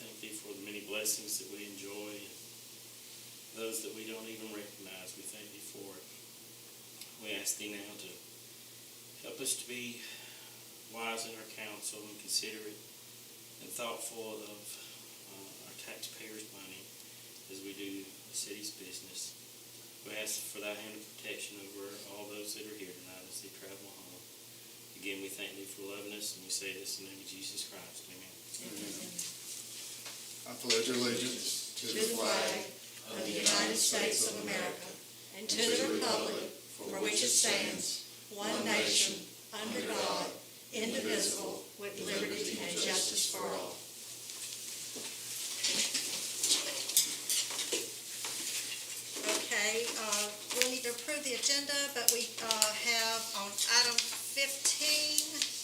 thank thee for the many blessings that we enjoy, and those that we don't even recognize. We thank thee for it. We ask thee now to help us to be wise in our counsel and considerate and thoughtful of our taxpayers' money as we do the city's business. We ask for thy hand of protection over all those that are here tonight as they travel home. Again, we thank thee for loving us, and we say this in the name of Jesus Christ. Amen. Amen. I pledge allegiance to the flag of the United States of America and to the republic for which it stands, one nation, under God, indivisible, with liberty and justice for all. Okay, we'll need to approve the agenda, but we have on item 15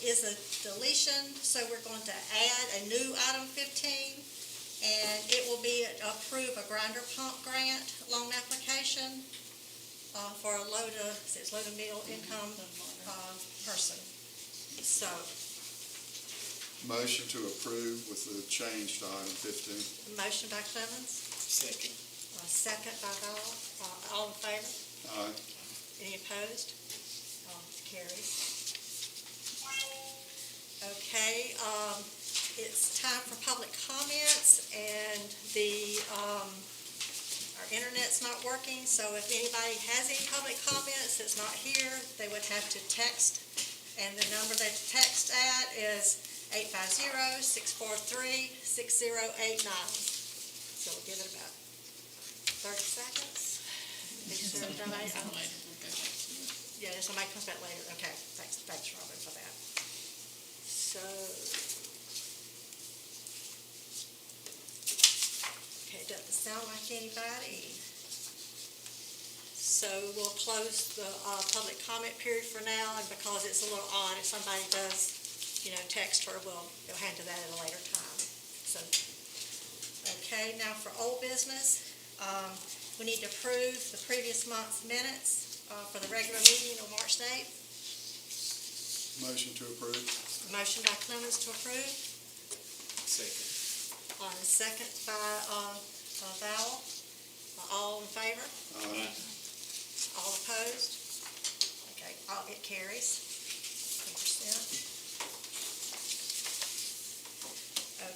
is a deletion, so we're going to add a new item 15, and it will be approve a grinder pump grant loan application for a low to middle income person. So, motion to approve with the change to item 15. motion by Clemens, Second. second by Val. All in favor? Aye. Any opposed? Carries. Okay, it's time for public comments, and our internet's not working, so if anybody has any public comments that's not here, they would have to text, and the number they text at is 850-643-6089. So we'll give it about 30 seconds. Yeah, somebody comes back later. Okay, thanks, Robert, for that. So, okay, doesn't sound like anybody. So we'll close the public comment period for now, and because it's a little odd, if somebody does, text her, we'll handle that at a later time. So, okay, now for old business, we need to approve the previous month's minutes for the regular meeting on March 8th. Motion to approve. Motion by Clemens to approve. Second. Second by Vowell. All in favor? Aye. All opposed? Okay, it carries. 10%.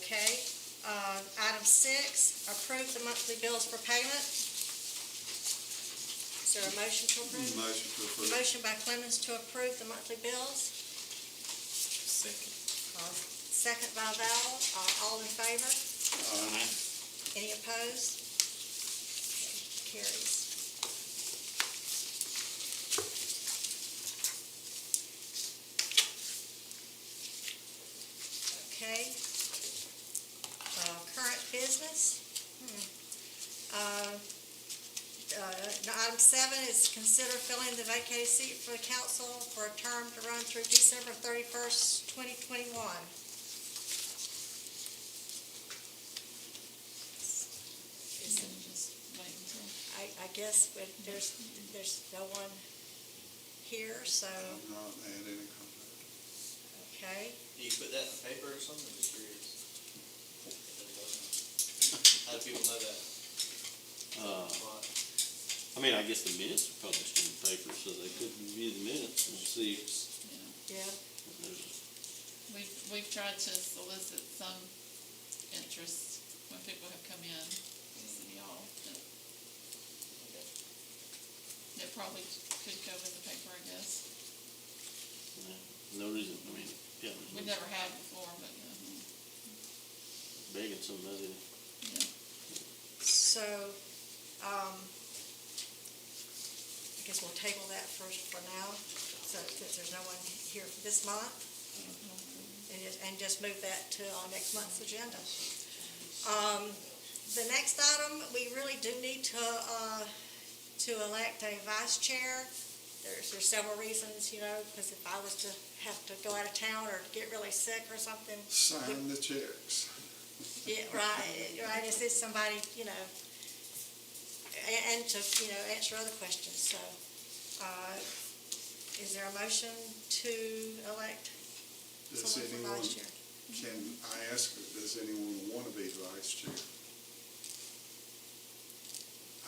Okay, item 6, approve the monthly bills for payment. Is there a motion to approve? Motion to approve. Motion by Clemens to approve the monthly bills. Second. Second by Vowell. All in favor? Aye. Any opposed? Okay, carries. Okay. Current business. Item 7 is consider filling the vacated seat for the council for a term to run through December 31st, 2021. I guess there's no one here, so, I've not had any contact. okay. Do you put that in the paper or something? I'm just curious. How do people know that? I guess the minutes are published in the paper, so they could review the minutes and see. Yeah. We've tried to solicit some interest when people have come in to City Hall. It probably could go in the paper, I guess. No reason, yeah. We never have before, but Begging somebody. yeah. So, I guess we'll table that for now, so since there's no one here this month, and just move that to our next month's agenda. The next item, we really do need to elect a vice chair. There's several reasons, because if I was to have to go out of town or get really sick or something. Sign the checks. Yeah, right. Is this somebody, and to, answer other questions. So, is there a motion to elect? Does someone for anyone, vice chair. can I ask, does anyone want to be vice chair?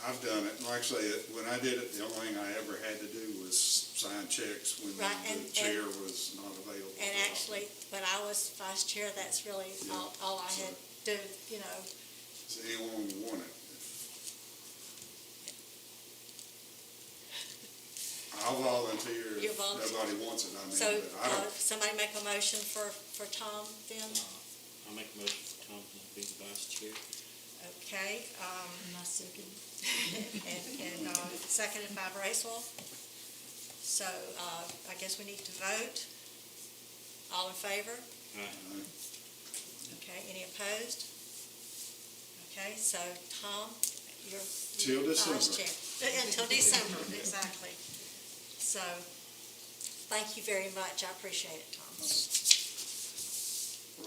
I've done it, and like I say, when I did it, the only thing I ever had to do was sign checks when Right, the and- chair was not available. And actually, when I was vice chair, that's really Yeah, all I had to do, you know. Does anyone want it? I'll volunteer You if volunteer. nobody wants it, I mean, So, but I don't, somebody make a motion for Tom then? I'll make a motion for Tom to be the vice chair. Okay, And I second. and seconded by Bracewell. So, I guess we need to vote. All in favor? Okay, any opposed? Okay, so Tom, you're Till vice December. chair. Until December, exactly. So, thank you very much. I appreciate it, Tom.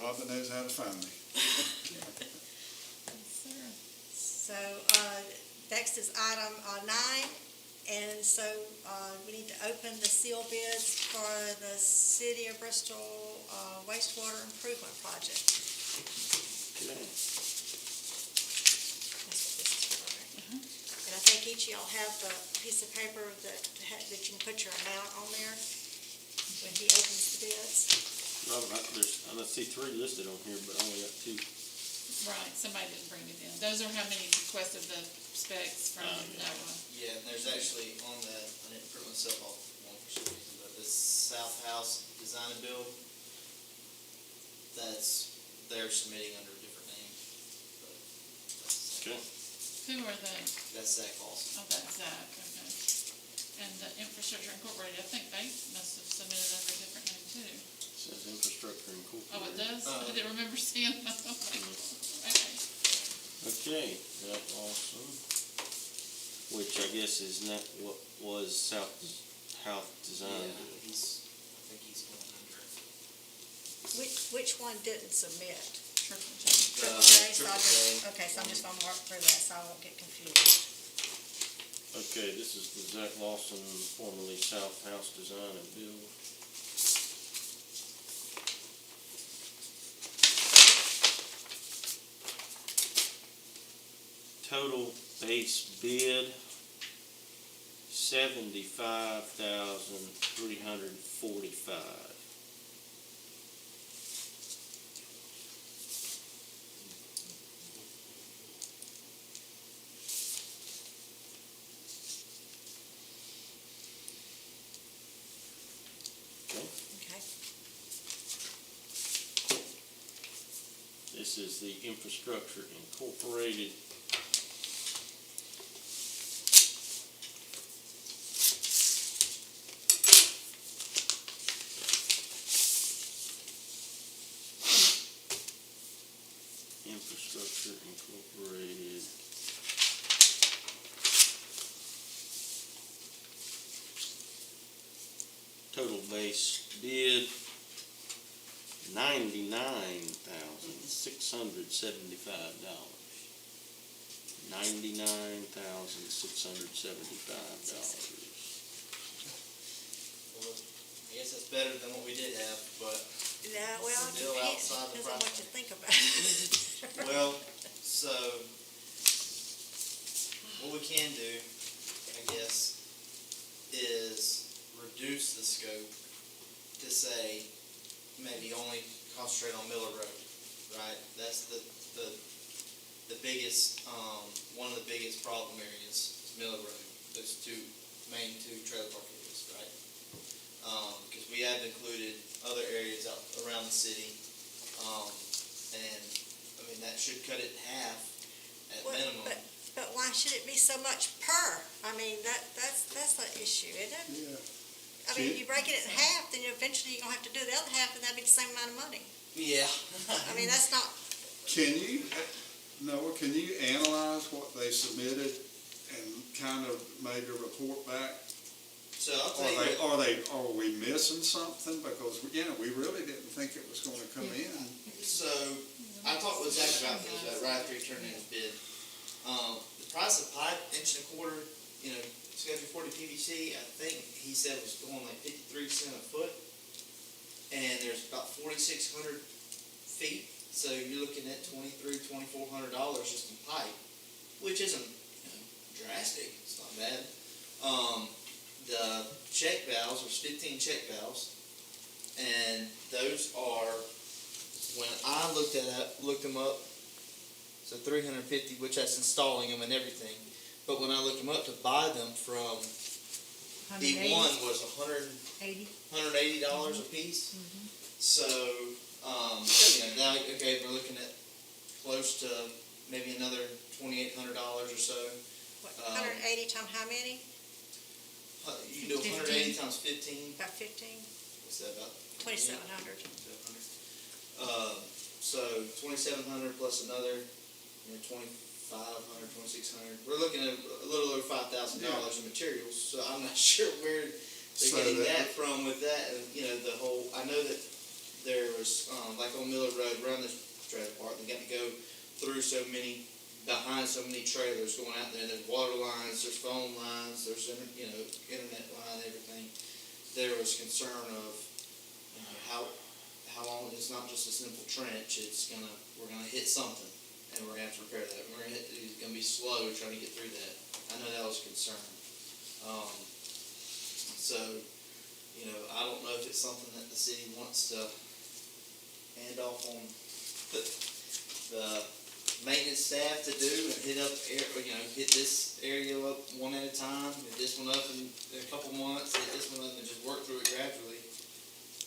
Robin knows how to find me. So, next is item 9, and so we need to open the seal bids for the City of Bristol wastewater improvement project. Okay. That's what this is for, right? And I think each of y'all have the piece of paper that you can put your amount on there when he opens the bids. I see 3 listed on here, but I only got 2. Right, somebody didn't bring it in. Those are how many requested the specs from NOAA. Yeah, and there's actually on the, I didn't print myself off one for some reason, but the South House Design and Build, they're submitting under a different name. But that's Okay. Who are they? That's Zach Lawson. Oh, that's Zach, okay. And the Infrastructure Incorporated, I think they must have submitted under a different name too. Says Infrastructure Incorporated. Oh, it does? I didn't remember seeing that. Okay. Okay, that awesome. Which I guess is not what was South House Design. Yeah, I think he's going under. Which one didn't submit? Triple J. Triple J, so I'll Triple just, J. okay, so I'm just gonna mark through that so I won't get confused. Okay, this is the Zach Lawson, formerly South House Design and Build. Total base bid, $75,345. Okay, Okay, this is the Infrastructure Incorporated. Infrastructure Incorporated. Total base bid, $99,675. $99,675. Well, I guess that's better than what we did have, but, yeah, well, it Still depends outside the on what price. you think about it. well, so, what we can do, I guess, is reduce the scope to say, maybe only concentrate on Miller Road, right? That's the biggest, one of the biggest problem areas is Miller Road, those main two trailer park areas, right? Because we have included other areas out around the city, and, I mean, that should cut it in half at Well, minimum. But why should it be so much per? I mean, that's the issue, isn't it? Yeah. I mean, if you break it in half, then eventually you're gonna have to do the other half, and that'd be the same amount of money. Yeah. I mean, that's not, Can you, Noah, can you analyze what they submitted and kind of maybe report back? So I'll tell you what. Are we missing something? Because, we really didn't think it was gonna come in. So, I talked with Zach about this, right after he turned in his bid. The price of pipe, 1.25 inch, schedule 40 PVC, I think he said was going like 53 cents a foot. and there's about 4,600 feet, so you're looking at $2,400 just in pipe, which isn't, drastic, it's not bad. The check valves, there's 15 check valves, and those are, when I looked them up, so 350, which that's installing them and everything, but when I looked them up to buy them from E1 was $180 a piece. So, now, okay, we're looking at close to maybe another $2,800 or so. What, 180 times how many? You do 180 times 15. About 15? What's that, about? 2,700. So 2,700 plus another, 2,500, 2,600. We're looking at a little over $5,000 in materials. So I'm not sure where they're getting that from with that. And, the whole. I know that there was like on Miller Road around the trailer park. They got to go through behind so many trailers going out there. There's water lines, there's phone lines, there's internet line, everything. There was concern of how long. It's not just a simple trench. We're gonna hit something, and we're gonna have to repair that. It's gonna be slow trying to get through that. I know that was a concern. So I don't know if it's something that the city wants to hand off on the maintenance staff to do and hit this area up one at a time, hit this one up in a couple months, hit this one up and just work through it gradually.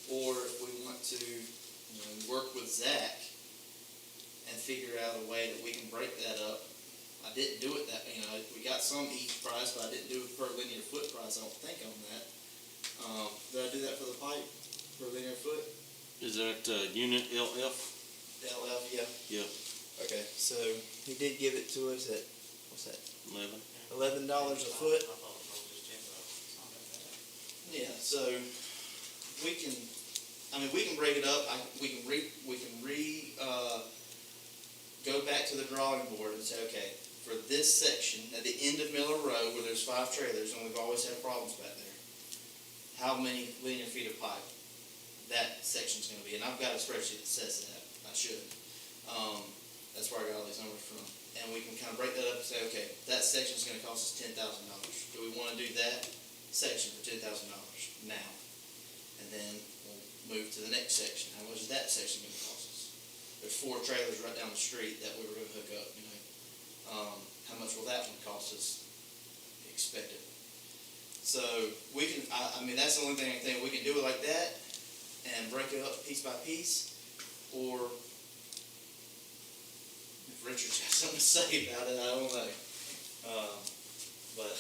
Or if we want to, work with Zach and figure out a way that we can break that up. I didn't do it we got some each price, but I didn't do it per linear foot price, I don't think, on that. Did I do that for the pipe, per linear foot? Is that, unit LF? LF, yeah. Yeah. Okay, so he did give it to us at, what's that? $11 $11. a foot. Yeah, so we can break it up. We can go back to the drawing board and say, okay, for this section at the end of Miller Road where there's 5 trailers and we've always had problems back there, how many linear feet of pipe that section's going to be? And I've got a spreadsheet that says that. I should. That's where I got all these numbers from. And we can kind of break that up and say, okay, that section's going to cost us $10,000. Do we want to do that section for $10,000 now? And then we'll move to the next section. How much is that section going to cost us? There's 4 trailers right down the street that we were going to hook up. How much will that one cost us expected? So we can. That's the only thing I think. We can do it like that and break it up piece by piece, or if Richard's got something to say about it, I don't know. But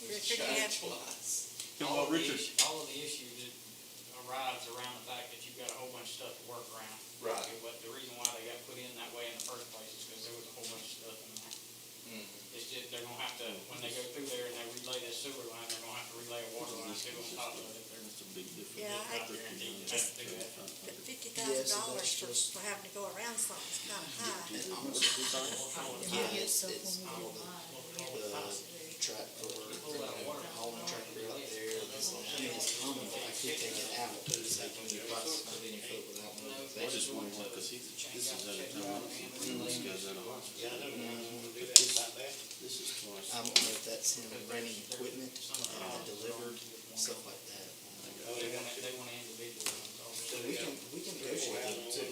we've Richard, tried yeah. twice. All of the issue that arrives around the fact that you've got a whole bunch of stuff to work around. Right. But the reason why they got put in that way in the first place is because there was a whole bunch of stuff in there. It's just, they're gonna have to, when they go through there and they relay this sewer line, they're gonna have to relay a water line too on top of it. That's a big difference. Yeah, Not guaranteed to have to do that. But $50,000 for having to go around something's kind of high. It's the track for hauling tractor out there. It's common, but I could take it out. It's like when you cross the linear foot without one. I just wonder why, because this is at a time, this guy's at a hospital. This is twice. I don't know if that's him renting equipment, delivered, stuff like that. They want individual ones also. So we can negotiate too.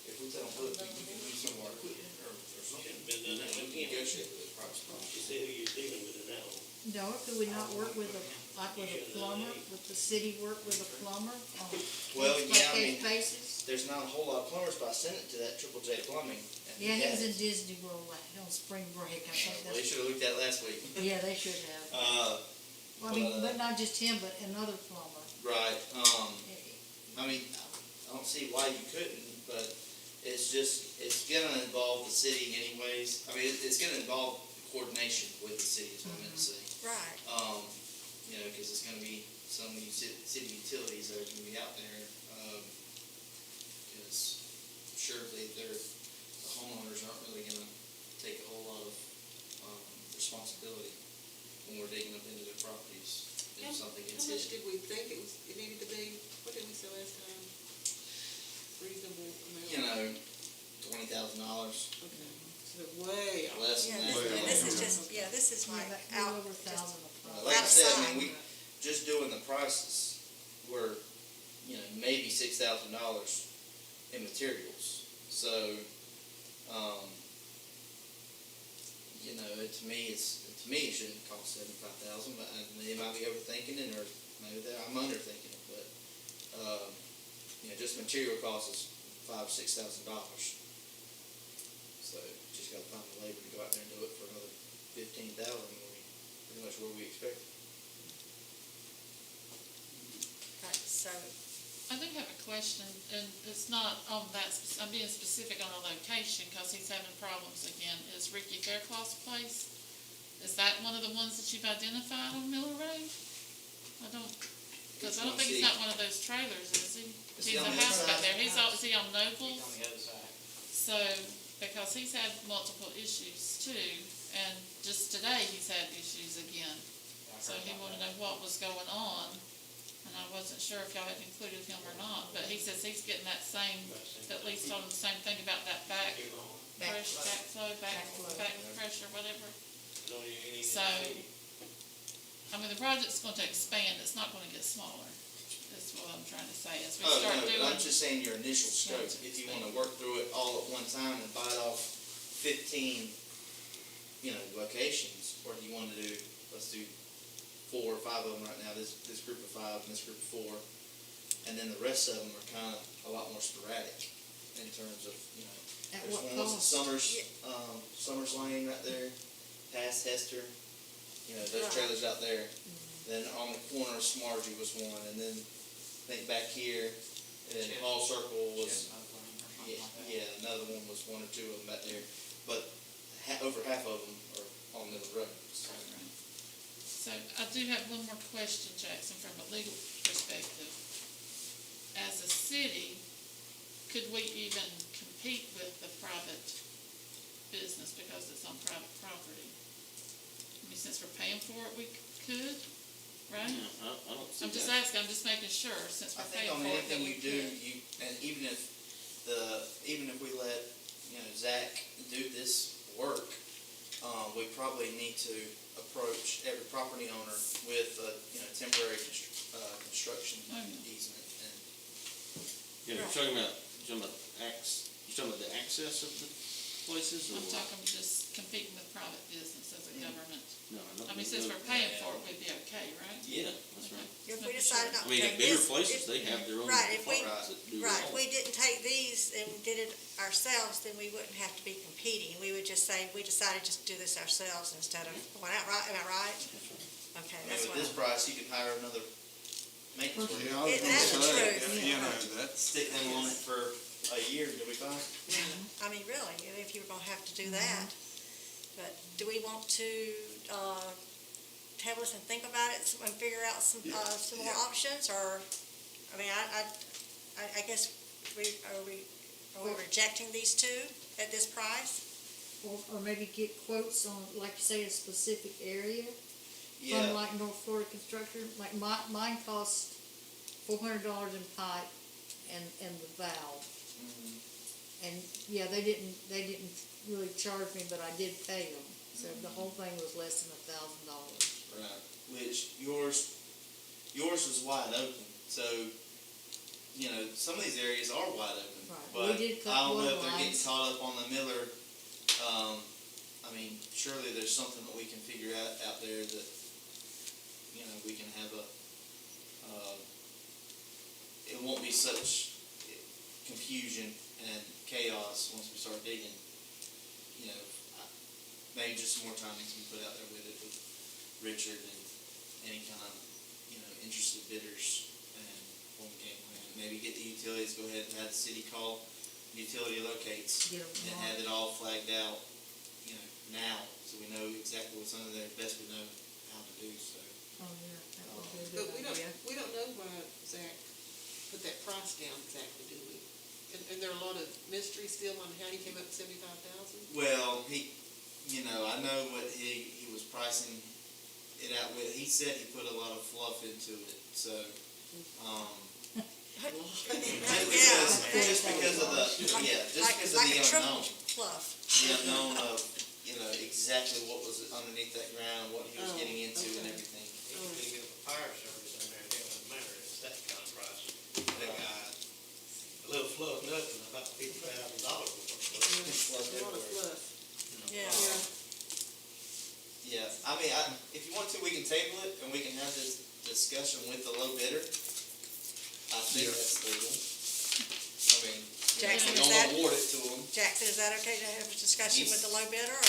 If we tell them, look, you can use some of our equipment or something, we can negotiate with the price. You see who you're dealing with in that one. No, could we not work with a plumber, with the city work with a plumber on Well, yeah, case basis? There's not a whole lot of plumbers, but I sent it to that Triple J Plumbing. And Yeah, he was had in it. Disney World on spring break, I think Well, they that's, should have looked at it last week. yeah, they should have. Well, I mean, but not just him, but another plumber. Right, I don't see why you couldn't, but it's gonna involve the city anyways. It's gonna involve coordination with the city, is what I meant to say. Right. Because it's gonna be some of these city utilities that are gonna be out there. Because surely the homeowners aren't really gonna take a whole lot of responsibility when we're digging up into their properties. If something gets How much hit. did we think it needed to be? What did we say last time? you know, $20,000, Okay, so way off. less than Yeah, that. this is just, this is like out, over just, 1,000 a pop. Like I said, I outside. mean, we, just doing the prices were, you know, maybe $6,000 in materials. So, you know, to me, it shouldn't cost $75,000, but they might be overthinking it, or maybe I'm underthinking it, but, you know, just material costs is $5,000 to $6,000. So, just gotta find the labor to go out there and do it for another $15,000, pretty much where we expected. right, so, I do have a question, and it's not on that, I'm being specific on a location, because he's having problems again. Is Ricky Fairclough's place, is that one of the ones that you've identified on Miller Road? I don't, because I don't think he's not one of those trailers, is he? Is He's he a on the house other back side? there, is he on He's Nobles? on the other side. So, because he's had multiple issues too, and just today he's had issues again. Yeah, I So heard he about wanted to that. know what was going on, and I wasn't sure if y'all had included him or not, but he says he's getting that same, at least told him the same thing about that back pressure, back pressure, whatever. So, I mean, the project's going to expand, it's not going to get smaller, that's what I'm trying to say, as we Oh, start no, doing. but I'm just saying your initial scope, if you wanna work through it all at one time and bite off 15, you know, locations, or do you wanna do, let's do 4 or 5 of them right now, this group of 5 and this group of 4, and then the rest of them are kinda a lot more sporadic in terms of, you know, At there's what one was at cost? Summers Lane right there, past Hester, you know, those Right. trailers out there. Then on the corner of Smargie was one, and then I think back here, and then Hall Circle was, Chestnut Lane or something like that. yeah, another one was 1 or 2 of them back there. But over half of them are on Middle Road. So, So I do have one more question, Jackson, from a legal perspective. As a city, could we even compete with the private business because it's on private property? I mean, since we're paying for it, we could, right? Yeah, I don't see I'm just that. asking, I'm just making sure, since I we're think paying on for it, that anything we you do, could. and even if we let, you know, Zach do this work, we probably need to approach every property owner with a, you know, temporary construction Oh, yeah. easement. And Yeah, you're talking about the access of the places, or I'm what? talking just competing with private business as a government. No, I don't I mean, think since so. we're paying for it, we'd be okay, right? Yeah, that's right. if we decided not I to mean, take at bigger this. places, if- they have their own Right, if we- departments that do Right, that. if we didn't take these and did it ourselves, then we wouldn't have to be competing. We would just say, we decided just to do this ourselves instead of going out, right, am I right? That's right. Okay, I mean, that's with what this I'm. price, you can hire another maintenance worker. Yeah, I was It- gonna that's the say, truth. you know, that's, Stick them on it for a year, and you'll be fine. I mean, really, if you were gonna have to do that. But do we want to, table this and think about it and figure out some more Yeah. options, or, I mean, I guess, are we rejecting these two at this price? Or maybe get quotes on, like you say, a specific area Yeah. from like North Florida Construction. Like mine cost $400 in pipe and the valve. Mhm. And yeah, they didn't really charge me, but I did pay them. So the whole thing was less than $1,000. Right, which yours was wide open, so, you know, some of these areas are wide open. Right, But we did cut I don't know water if they're getting lines. caught up on the Miller, I mean, surely there's something that we can figure out there that, you know, we can have it won't be such confusion and chaos once we start digging. You know, maybe just some more time needs to be put out there with it, with Richard and any kind of, you know, interested bidders, and form a game plan. Maybe get the utilities, go ahead and have the city call utility locates Get 'em and marked. have it all flagged out, you know, now, so we know exactly what's under there, best we know how to do, so. Oh, yeah, that would be a But good idea. we don't know why Zach put that price down exactly, do we? And there are a lot of mysteries still on how he came up with 75,000? Well, you know, I know what he was pricing it out with. He said he put a lot of fluff into it, so, Just because of the, just because of Like the a triple unknown. fluff. The unknown of, exactly what was underneath that ground, what he was getting into and everything. He could get a fire service in there, and it wouldn't matter, it's that kind of price. A little fluff, nothing, about $50,000 worth of fluff. It's a lot of fluff. Yeah. Yeah, I mean, if you want to, we can table it and we can have this discussion with the low bidder. I think that's legal. I mean, Jackson, we is don't that- award it to them. Jackson, is that okay to have a discussion with the low bidder,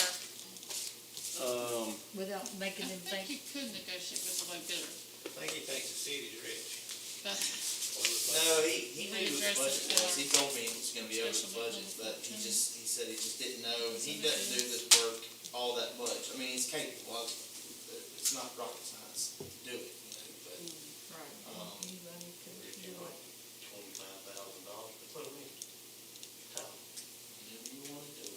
or? Without making I them think you think. could negotiate with the low bidder, I think he thinks the city's rich. but No, he knew We what the addressed budget it, was. He told me it was gonna be over the Special budget, meeting. but he said he just didn't know. He doesn't do this work all that much. I mean, he's capable of it. It's not rocket science to do it, but, $25,000 to put them in. Town. whenever you wanna do it. I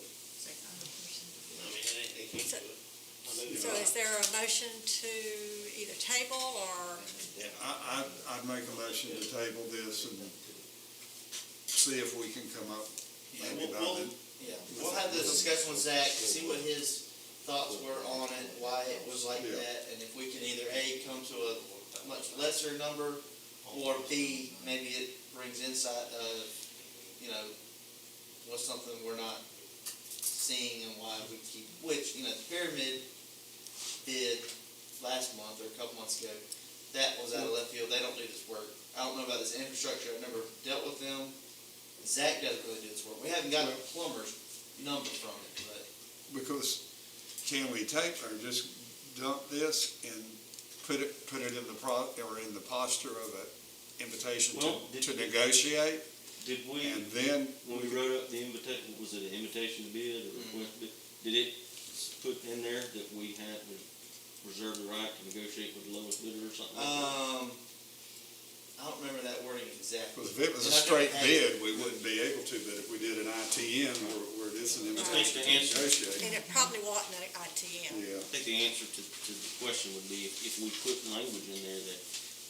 mean, they can't do it. So is there a motion to either table or, I'd make a motion to table this and see if we can come up maybe by then. We'll have the discussion with Zach, see what his thoughts were on it, why it was like Yeah. that, and if we can either A, come to a much lesser number, or B, maybe it brings insight of, what's something we're not seeing and why we keep, which, the pyramid bid last month or a couple months ago, that was out of left field. They don't do this work. I don't know about this infrastructure. I've never dealt with them. Zach doesn't really do this work. We haven't got a plumber's number from it, but Because can we take or just dump this and put it in the posture of an invitation Well, to negotiate? Did we, And then, when we wrote up the invitation, was it an invitation to bid, or did it put in there that we had to reserve the right to negotiate with the lowest bidder or something like that? I don't remember that wording exactly. because if it was a And I've straight never had bid, we wouldn't be able to, but if we did an ITN where it's an invitation to the answer- negotiate. and it probably wasn't an ITM. Yeah, I think the answer to the question would be if we put language in there that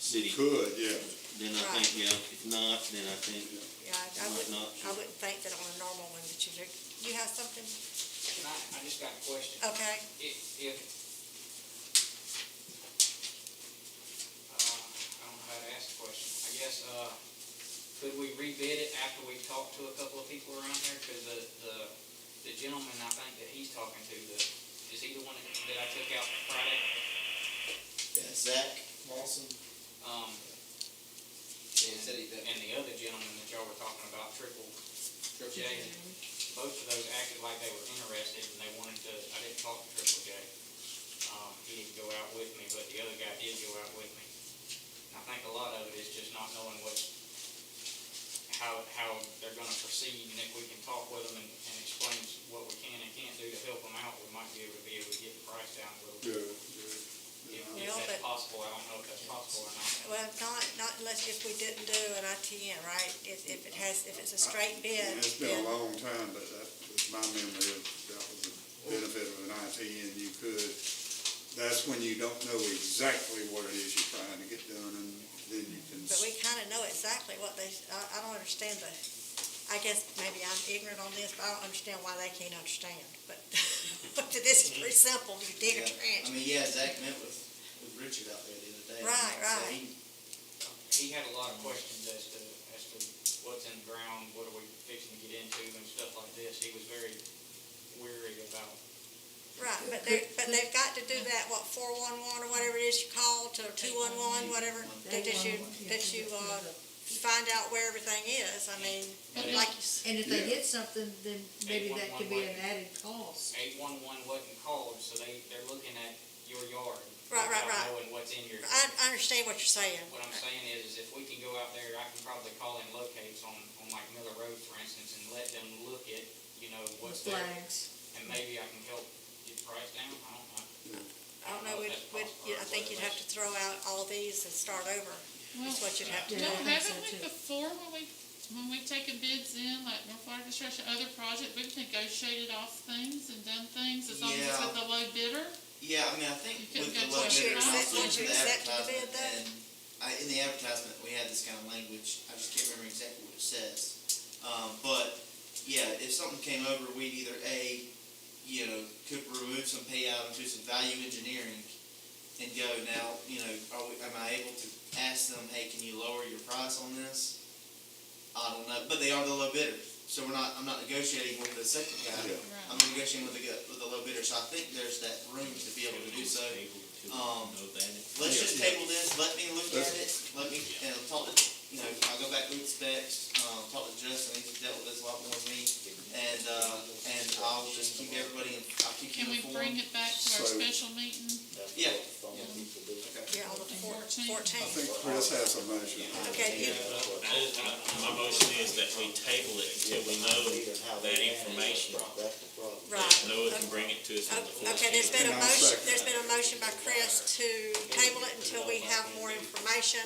city, could, yeah. then I think, if not, then I think, Yeah, I Might wouldn't, not. I wouldn't think that on a normal one that you do. You have something? And I just got a question. Okay. If, I don't know how to ask the question. I guess, could we rebid it after we talked to a couple of people around here? Because the gentleman I think that he's talking to, is he the one that I took out Friday? Yeah, Zach Lawson. He said he did. And the other gentleman that y'all were talking about, Triple J, both of those acted like they were interested and they wanted to, I didn't talk to Triple J. He didn't go out with me, but the other guy did go out with me. And I think a lot of it is just not knowing how they're gonna proceed, and if we can talk with them and explain what we can and can't do to help them out, we might be able to get the price down a little bit. If Well, that's but- possible, I don't know if that's possible or not. Well, not unless if we didn't do an ITN, right? If it's a straight bid, It's been then, a long time, but that was my memory of, that was the benefit of an ITN. You could, that's when you don't know exactly what it is you're trying to get done, and then you can. but we kinda know exactly what I don't understand I guess maybe I'm ignorant on this, but I don't understand why they can't understand. But this is pretty simple. You dig a trench. Zach met with Richard out there the other day. Right, So right. He had a lot of questions as to what's in the ground, what are we fixing to get into and stuff like this. He was very weary about. Right, but they've got to do that, 411 or whatever it is you call, to 211, whatever, that you find out where everything is. I mean, like you said. And if they get something, then maybe that could be an added cost. 811 wasn't called, so they're looking at your yard. Right. without knowing what's in your. I understand what you're saying. What I'm saying is if we can go out there, I can probably call in locates on like Miller Road, for instance, and let them look at, what's there. Flags. And maybe I can help get the price down, I don't know. I don't know, I think you'd have to throw out all these and start over. That's what you'd have to do. Yeah. haven't we before, when we've taken bids in, like North Florida Construction, other projects, we've negotiated off things and done things as long as it's with the low bidder? Yeah, I think You with couldn't the go low to bidder, a not price. looking Once you for the accept the bid, advertisement, in the advertisement, we had this kind of language, I just can't remember exactly what it says. But, yeah, if something came over, we'd either could remove some payout and do some value engineering and go, now, am I able to ask them, hey, can you lower your price on this? I don't know, but they are the low bidder, so I'm not negotiating with the second guy. Yeah. Right. I'm negotiating with the low bidder, so I think there's that room to be able to do so. Let's just table this, let me look at it, let me, talk to, I'll go back through the specs, talk to Justin, he's dealt with this a lot more than me, and I'll just keep everybody, I'll keep you Can we informed. bring it back to our special meeting? Yeah. Yeah, on the 14th. I think Chris has a motion. Okay, My motion is that we table it until we know that information. right. Noah can bring it to us on the 14th. Okay, there's been a And I'll motion, second there's been a motion by Chris to table it until we have more information.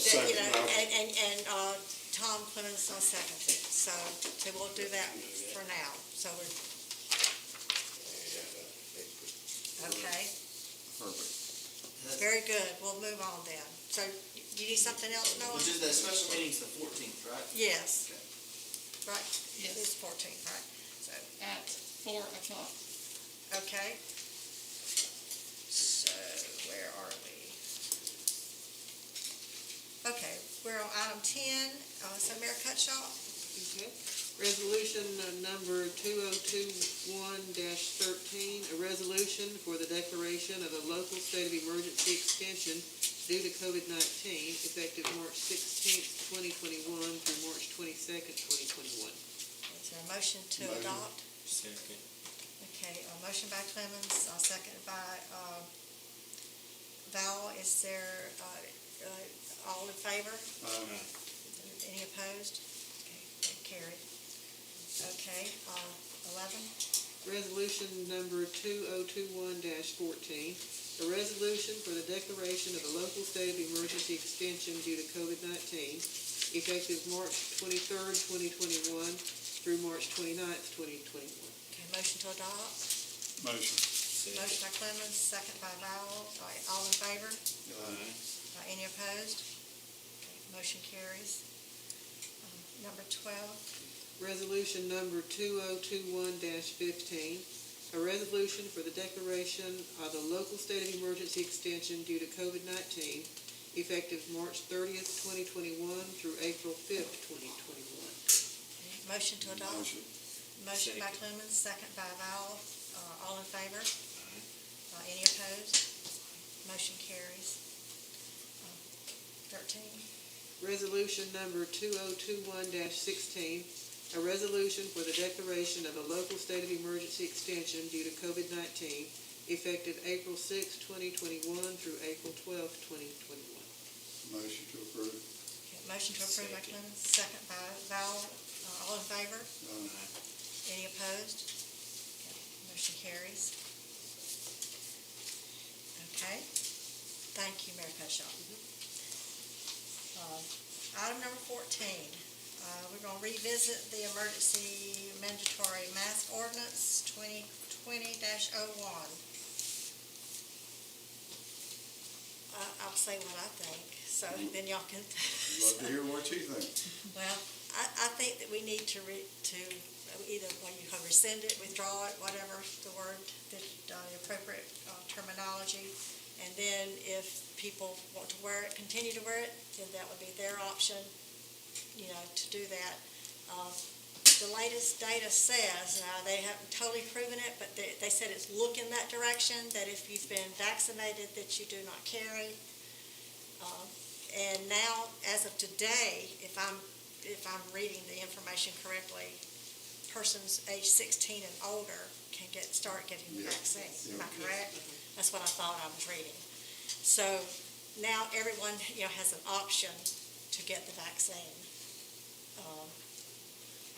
Second, And Tom Clemens will second it, so we'll do that for now, so we're. Okay, perfect. very good, we'll move on then. So, you need something else, Noah? Which is that special meeting's the 14th, right? Yes, Okay. right, Yes. it's 14th, right? So, At 4 o'clock. okay. So, where are we? Okay, we're on item 10, so Mayor Cutshaw? Okay. Resolution number 2021-13, a resolution for the declaration of a local state of emergency extension due to COVID-19, effective March 16th, 2021 through March 22nd, 2021. Is there a motion to Motion. adopt? Second. Okay, a motion by Clemens, seconded by Val. Is there, all in favor? Any opposed? Okay, that carried. Okay, 11? Resolution number 2021-14, a resolution for the declaration of a local state of emergency extension due to COVID-19, effective March 23rd, 2021 through March 29th, 2021. Okay, motion to adopt? Motion. Motion by Clemens, second by Val. All right, all in favor? Any opposed? Okay, motion carries. Number 12? Resolution number 2021-15, a resolution for the declaration of a local state of emergency extension due to COVID-19, effective March 30th, 2021 through April 5th, 2021. Okay, motion to adopt? Motion. Motion by Clemens, second by Val. All in favor? Any opposed? Motion carries. 13. Resolution number 2021-16, a resolution for the declaration of a local state of emergency extension due to COVID-19, effective April 6th, 2021 through April 12th, 2021. Motion to approve. Okay, motion to approve by Clemens, second by Val. All in favor? Any opposed? Okay, motion carries. Okay, thank you, Mayor Cutshaw. Item number 14, we're going to revisit the emergency mandatory mask ordinance 2020-01. I'll say what I think, so then y'all can. Love to hear what you think. Well, I think that we need to either, well, you can rescind it, withdraw it, whatever the word, the appropriate terminology. And then if people want to wear it, continue to wear it, then that would be their option, to do that. The latest data says, now they haven't totally proven it, but they said it's looking that direction, that if you've been vaccinated, that you do not carry. And now, as of today, if I'm reading the information correctly, persons age 16 and older can start getting the vaccine. Am I correct? That's what I thought I was reading. So now everyone, has an option to get the vaccine.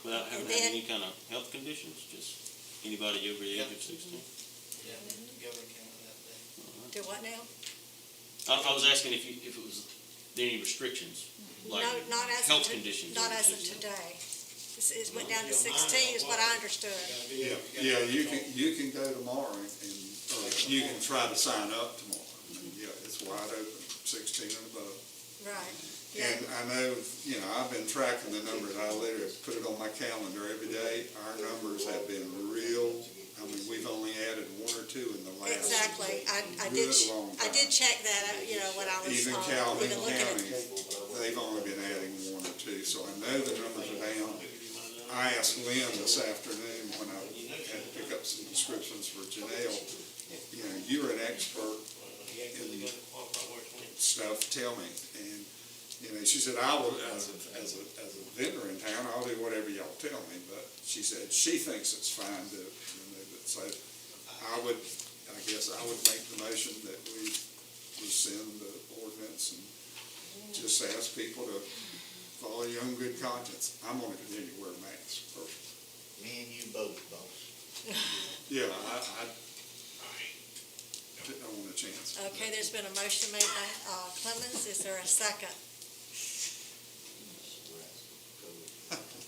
Without having And had then- any kind of health conditions, just anybody over the age of 16? Yeah, the governor came out that day. Do what now? I was asking if it was, there any restrictions, like No, not as health of conditions? Not or as of just- today. It went down to 16 is what I understood. Yeah, you can go tomorrow or you can try to sign up tomorrow. I mean, yeah, it's wide open. 16 and above. Right. Yeah. And I know, I've been tracking the numbers. I literally put it on my calendar every day. Our numbers have been we've only added one or two in the last Exactly. I good long time. did check that, when I was, Even Calhoun even looking at. County, they've only been adding one or two, so I know the numbers are down. I asked Lynn this afternoon when I had to pick up some prescriptions for Janelle, you're an expert in stuff, tell me. And, she said, I will, as a vendor in town, I'll do whatever y'all tell me, but she said she thinks it's fine to remove it. So I guess I would make the motion that we rescind the ordinance and just ask people to follow your own good conscience. I'm gonna continue to wear masks personally. Me and you both, boss. Yeah, I don't want a chance. Okay, there's been a motion made by Clemens. Is there a second?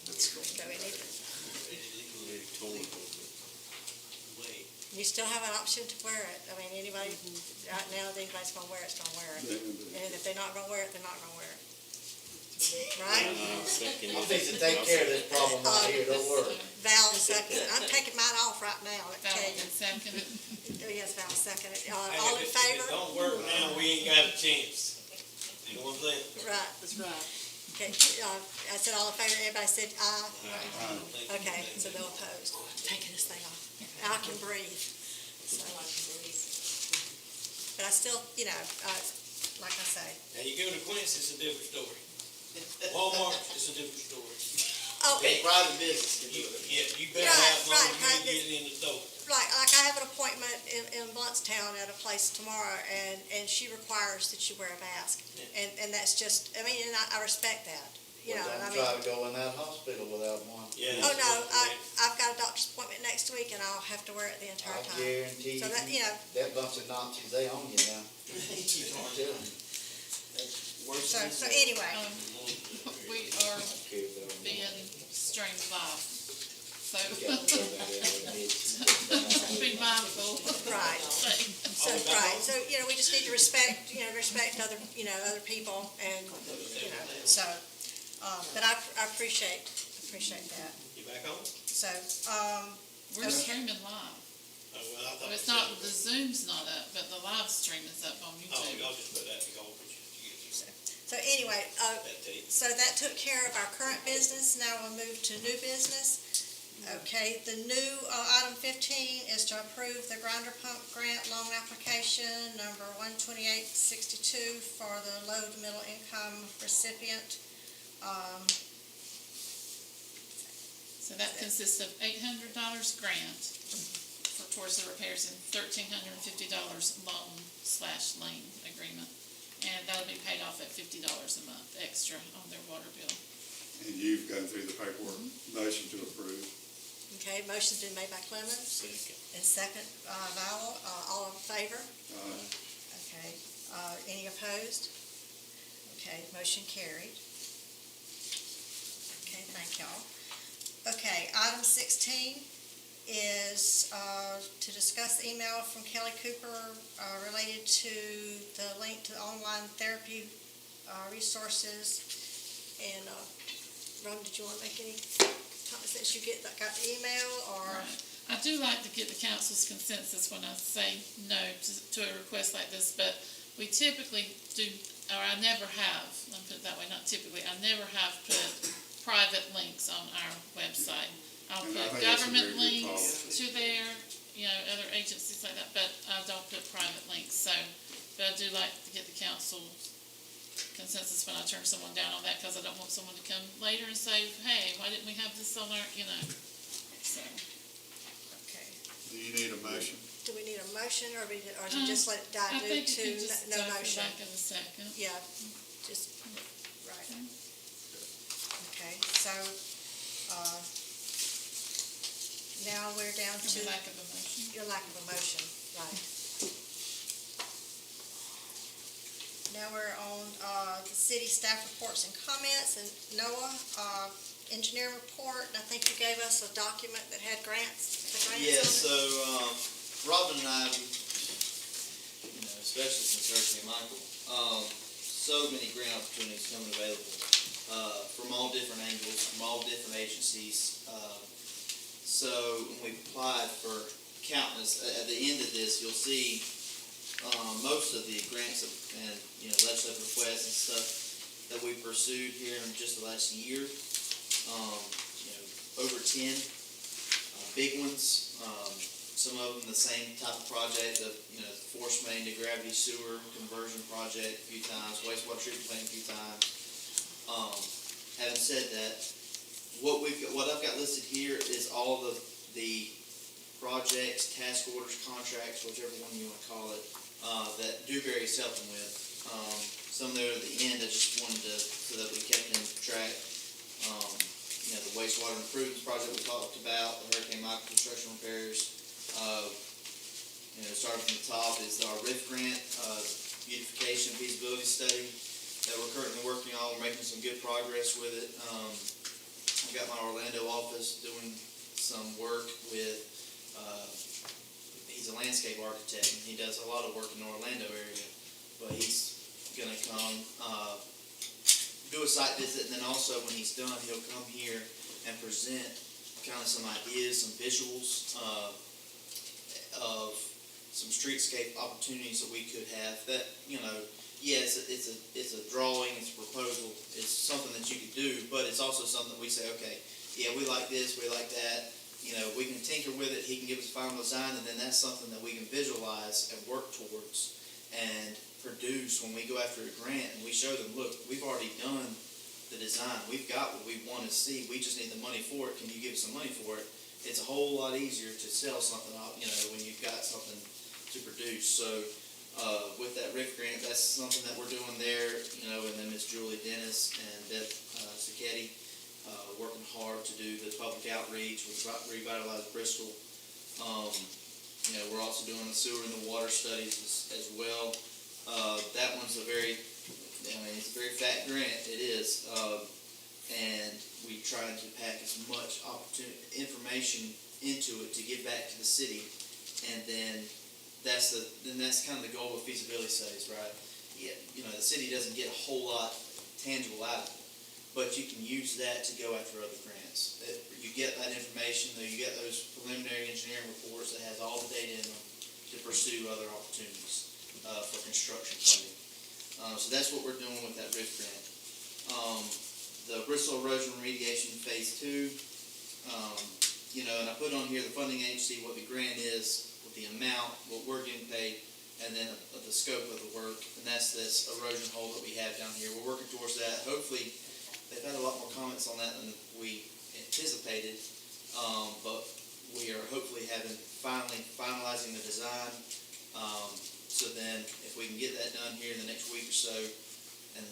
Let's go. Do we need to? You still have an option to wear it. I mean, anybody, right now, if anybody's gonna wear it, it's gonna wear it. And if they're not gonna wear it, they're not gonna wear it. Right? I'm fixing to take care of this problem right here, don't worry. Val second. I'm taking mine off right now, let me tell Val you. can second it. Oh, yes, Val second. All in favor? If it don't work now, we ain't got a chance. You know what I'm saying? Right. That's right. Okay, I said all in favor, everybody said aye? Okay, so no opposed. I'm taking this thing off. I can breathe. So. But I still, like I say. Now, you go to Quincy, it's a different story. Walmart, it's a different story. Oh, It's private business. You better have one when you get in the door. like I have an appointment in Bluntstown at a place tomorrow, and she requires that you wear a mask. And that's just, and I respect that. Don't try to go in that hospital without one. Yeah. Oh, no, I've got a doctor's appointment next week, and I'll have to wear it the entire I time. guarantee So that, that bunch of Nazis, they own you now. I'm telling you. so anyway, We are being streamed live, so be mindful. right. So, we just need to respect other people, and, so, but I appreciate that. You back on? So, We're streaming live. Oh, well, I thought It's you not, said- the Zoom's not up, but the live stream is up on Oh, YouTube. y'all just put that in the goal for you. so anyway, That tape. so that took care of our current business. Now we'll move to new business. Okay, the new item 15 is to approve the grinder pump grant loan application number 12862 for the low to middle income recipient. So that consists of $800 grant towards the repairs and $1,350 loan/lien agreement. And that'll be paid off at $50 a month extra on their water bill. And you've gone through the paperwork. Motion to approve. Okay, motion's been made by Clemens Second. and second, Vowell. All in favor? Aye. Okay, any opposed? Okay, motion carried. Okay, thank y'all. Okay, item 16 is to discuss the email from Kelly Cooper related to the link to the online therapy resources. And, Ron, did you want to make any comments that you got the email, or? Right. I do like to get the council's consensus when I say no to a request like this, but we typically do, or I never have, let me put it that way, not typically, I never have put private links on our website. I'll And I put think that's a government very good links policy. to there, other agencies like that, but I don't put private links, so, but I do like to get the council's consensus when I turn someone down on that, because I don't want someone to come later and say, hey, why didn't we have this on our, so. Okay. Do you need a motion? Do we need a motion, or do you just let it die I due think you to can just no go for motion? back in a second. Yeah, just, right. Okay, so, now we're down For to the lack of a motion. your lack of a motion, right. Now we're on, the city staff reports and comments, and Noah, engineering report, and I think you gave us a document that had grants, the grants on it. Yeah, so, Robin and I, especially since Hershey and Michael, so many grant opportunities coming available, from all different angles, from all different agencies. So when we applied for countless, at the end of this, you'll see, most of the grants and, legislative requests and stuff that we pursued here in just the last year. Over 10 big ones. Some of them the same type of project, the force main to gravity sewer conversion project a few times, wastewater treatment plant a few times. Having said that, what I've got listed here is all the projects, task orders, contracts, whichever one you want to call it, that Dewberry's helping with. Some there at the end, I just wanted to, so that we kept in track. The wastewater improvements project we talked about, the Hurricane Michael construction repairs. Starting from the top is our RIF grant, beautification feasibility study that we're currently working on. We're making some good progress with it. I've got my Orlando office doing some work with, he's a landscape architect, and he does a lot of work in the Orlando area, but he's gonna come, do a site visit, and then also when he's done, he'll come here and present kind of some ideas, some visuals, of some streetscape opportunities that we could have that, it's a drawing, it's a proposal, it's something that you could do, but it's also something we say, okay, yeah, we like this, we like that, we can tinker with it, he can give us a final design, and then that's something that we can visualize and work towards and produce when we go after a grant, and we show them, look, we've already done the design, we've got what we want to see, we just need the money for it, can you give us some money for it? It's a whole lot easier to sell something out, when you've got something to produce. So, with that RIF grant, that's something that we're doing there, and then Ms. Julie Dennis and Deb Sacchetti, working hard to do the public outreach with Revitalize Bristol. We're also doing the sewer and the water studies as well. That one's it's a very fat grant, it is. And we try to pack as much information into it to give back to the city, and then that's kind of the goal of feasibility studies, right? Yeah, the city doesn't get a whole lot tangible out of it, but you can use that to go after other grants. You get that information, you get those preliminary engineering reports that has all the data in them to pursue other opportunities for construction funding. So that's what we're doing with that RIF grant. The Bristol Erosion Remediation Phase 2, and I put on here the funding agency, what the grant is, what the amount, what we're getting paid, and then the scope of the work, and that's this erosion hole that we have down here. We're working towards that. Hopefully, they've had a lot more comments on that than we anticipated, but we are hopefully finalizing the design, so then if we can get that done here in the next week or so, and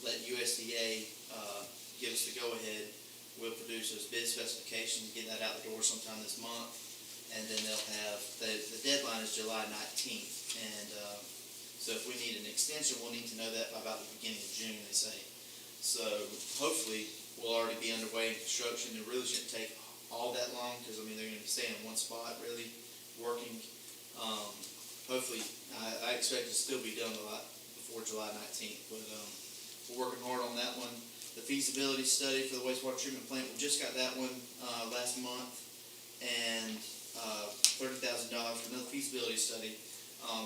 let USDA give us the go-ahead, we'll produce those bid specifications, get that out the door sometime this month, and then they'll have, the deadline is July 19th, and so if we need an extension, we'll need to know that by about the beginning of June, they say. So hopefully, we'll already be underway in construction. It really shouldn't take all that long, because they're going to be staying in one spot, really, working. Hopefully, I expect it to still be done a lot before July 19th, but we're working hard on that one. The feasibility study for the wastewater treatment plant, we just got that one last month, and $30,000 for another feasibility study.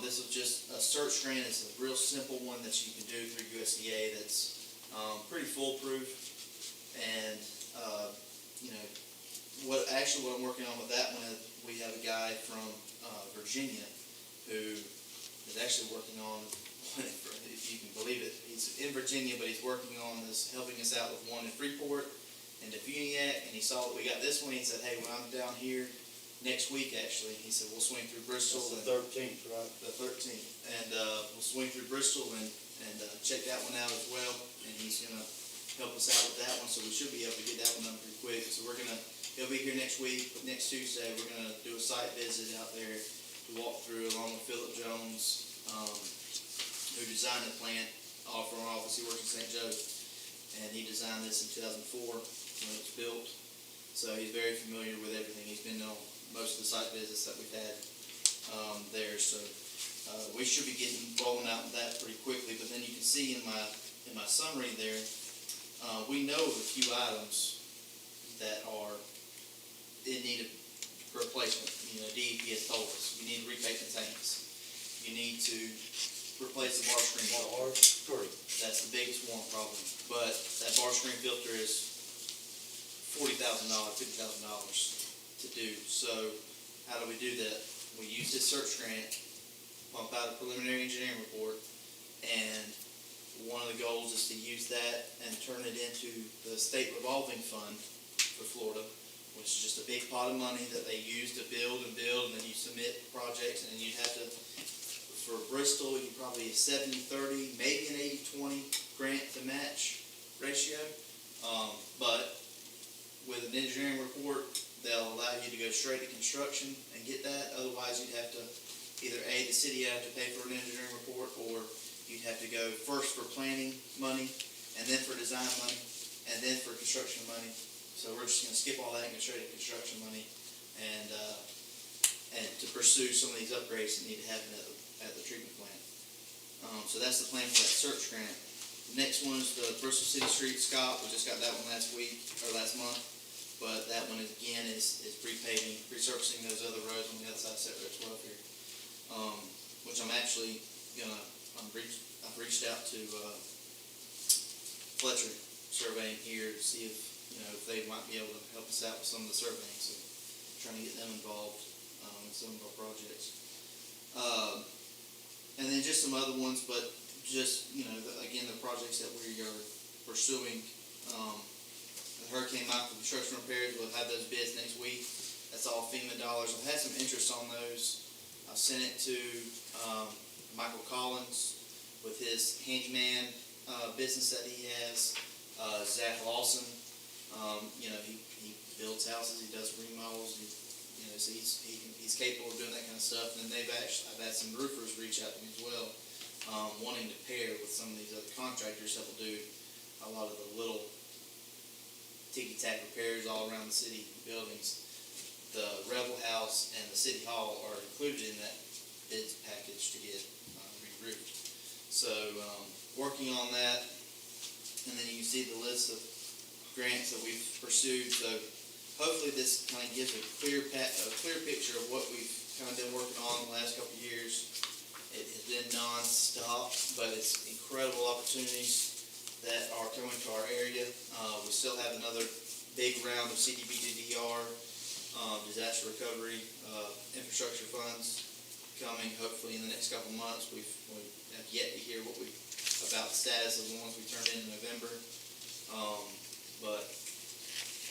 This was just a search grant. It's a real simple one that you can do through USDA that's pretty foolproof, and what I'm working on with that one is we have a guy from Virginia who is actually working on, if you can believe it, he's in Virginia, but he's working on this, helping us out with one in Freeport and Defuniak, and he saw that we got this one. He said, hey, when I'm down here next week, actually, he said, we'll swing through Bristol. That's the 13th, right? The 13th, and we'll swing through Bristol and check that one out as well, and he's going to help us out with that one, so we should be able to get that one done pretty quick. So he'll be here next week, but next Tuesday, we're going to do a site visit out there to walk through along with Philip Jones, who designed the plant off from our office. He works in St. Joe, and he designed this in 2004 when it was built. So he's very familiar with everything. He's been on most of the site visits that we've had there. So We should be rolling out that pretty quickly, but then you can see in my summary there, we know of a few items that are in need of replacement. You know, DEP has told us, you need to repaint the tanks. You need to replace the bar screen filter. That's the biggest one probably. But that bar screen filter is $40,000, $50,000 to do. So how do we do that? We use this search grant, pump out a preliminary engineering report, and one of the goals is to use that and turn it into the state revolving fund for Florida, which is just a big pot of money that they use to build, and then you submit projects, and then you'd have to, for Bristol, you probably a 70-30, maybe an 80-20 grant to match ratio. But with an engineering report, they'll allow you to go straight to construction and get that. Otherwise, you'd have to either the city would have to pay for an engineering report, or you'd have to go first for planning money, and then for design money, and then for construction money. So we're just going to skip all that and go straight to construction money, and to pursue some of these upgrades that need to happen at the treatment plant. So that's the plan for that search grant. The next one is the Bristol City Street Scott. We just got that one last month. But that one is pre-paving, resurfacing those other roads on the other side of Set Road 12 here. Which I'm actually I've reached out to Fletcher Surveying here to see if they might be able to help us out with some of the surveying. So trying to get them involved in some of our projects. And then just some other ones, but just, again, the projects that we are pursuing. The Hurricane Michael construction repairs, we'll have those bids next week. That's all FEMA dollars. I've had some interest on those. I've sent it to Michael Collins with his handyman business that he has. Zach Lawson, he builds houses, he does remodels, so he's capable of doing that kind of stuff. And then I've had some roofers reach out to me as well, wanting to pair with some of these other contractors that will do a lot of the little ticky-tack repairs all around the city buildings. The Rebel House and the City Hall are included in that bids package to get re-roofed. So working on that, and then you can see the list of grants that we've pursued. So hopefully this kind of gives a clear picture of what we've kind of been working on the last couple of years. It has been non-stop, but it's incredible opportunities that are coming to our area. We still have another big round of CDBG-DR, disaster recovery, infrastructure funds coming hopefully in the next couple of months. We have yet to hear about the status of the ones we turned in November. But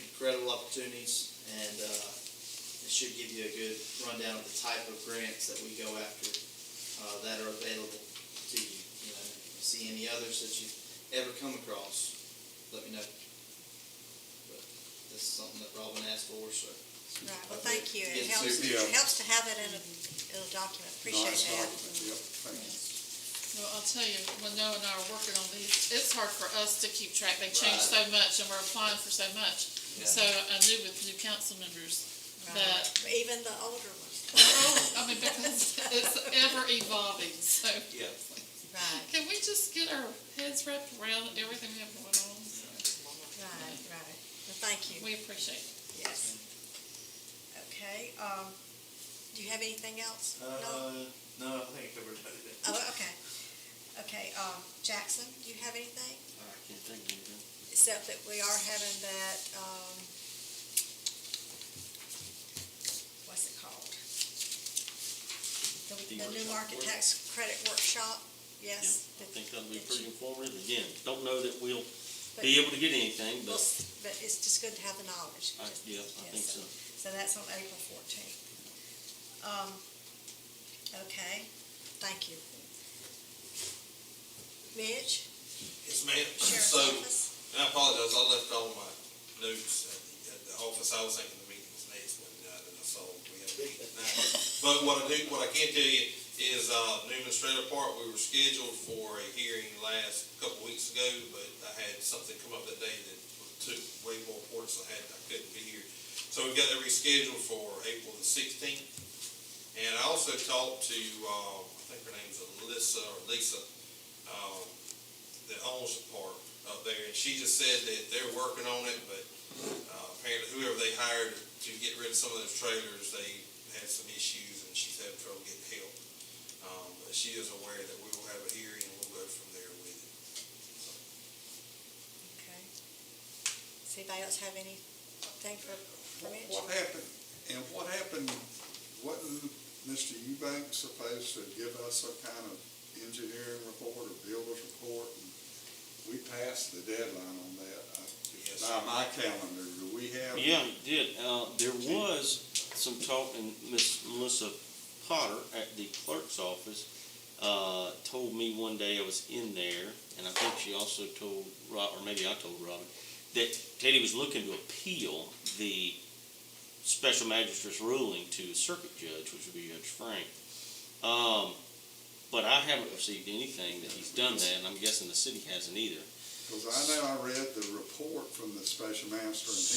incredible opportunities, and it should give you a good rundown of the type of grants that we go after that are available to you. If you see any others that you've ever come across, let me know. But this is something that Robin asked for, so. Right, well, thank you. It Yeah. helps to have that in a document. Appreciate that. Yep, thank you. Well, I'll tell you, when Noah and I are working on these, it's hard for us to keep track. They change so much, and we're applying for so much. Yeah. So I knew with new council members that, Even the older ones. because it's ever evolving, so. Yeah. Right, Can we just get our heads wrapped around everything we have going on? right. Well, thank you. We appreciate it. Yes. Okay, do you have anything else? No, I think I covered it. Oh, okay. Okay, Jackson, do you have anything? I can't think of anything. Except that we are having that, what's it called? The new market tax credit workshop, yes? I think that'll be pretty informative. Again, don't know that we'll be able to get anything, but But it's just good to have the knowledge. I think so. So that's on April 14th. Okay, thank you. Mitch? Yes, ma'am. Sheriff's So, Office? and I apologize, I left all my notes at the office. I was thinking the meeting was next Monday night, and I saw we had a meeting tonight. But what I can tell you is, Newman's Trailer Park, we were scheduled for a hearing last couple weeks ago, but I had something come up that day that took way more importance, I couldn't be here. So we've got that rescheduled for April the 16th. And I also talked to, I think her name's Lisa, that owns the park up there, and she just said that they're working on it, but, apparently whoever they hired to get rid of some of those trailers, they had some issues, and she's having trouble getting help. But she is aware that we will have a hearing, and we'll go from there with it. Okay. Does anybody else have anything for Mitch? What happened, wasn't Mr. Eubanks supposed to give us some kind of engineering report or builder's report? And we passed the deadline on that. By my calendar, do we have? Yeah, it did. There was some talk, and Miss Melissa Potter at the clerk's office told me one day I was in there, and I think she also told Rob, or maybe I told Robin, that Teddy was looking to appeal the special magistrate's ruling to a circuit judge, which would be Judge Frank. But I haven't received anything that he's done that, and I'm guessing the city hasn't either. Because I know I read the report from the special master, and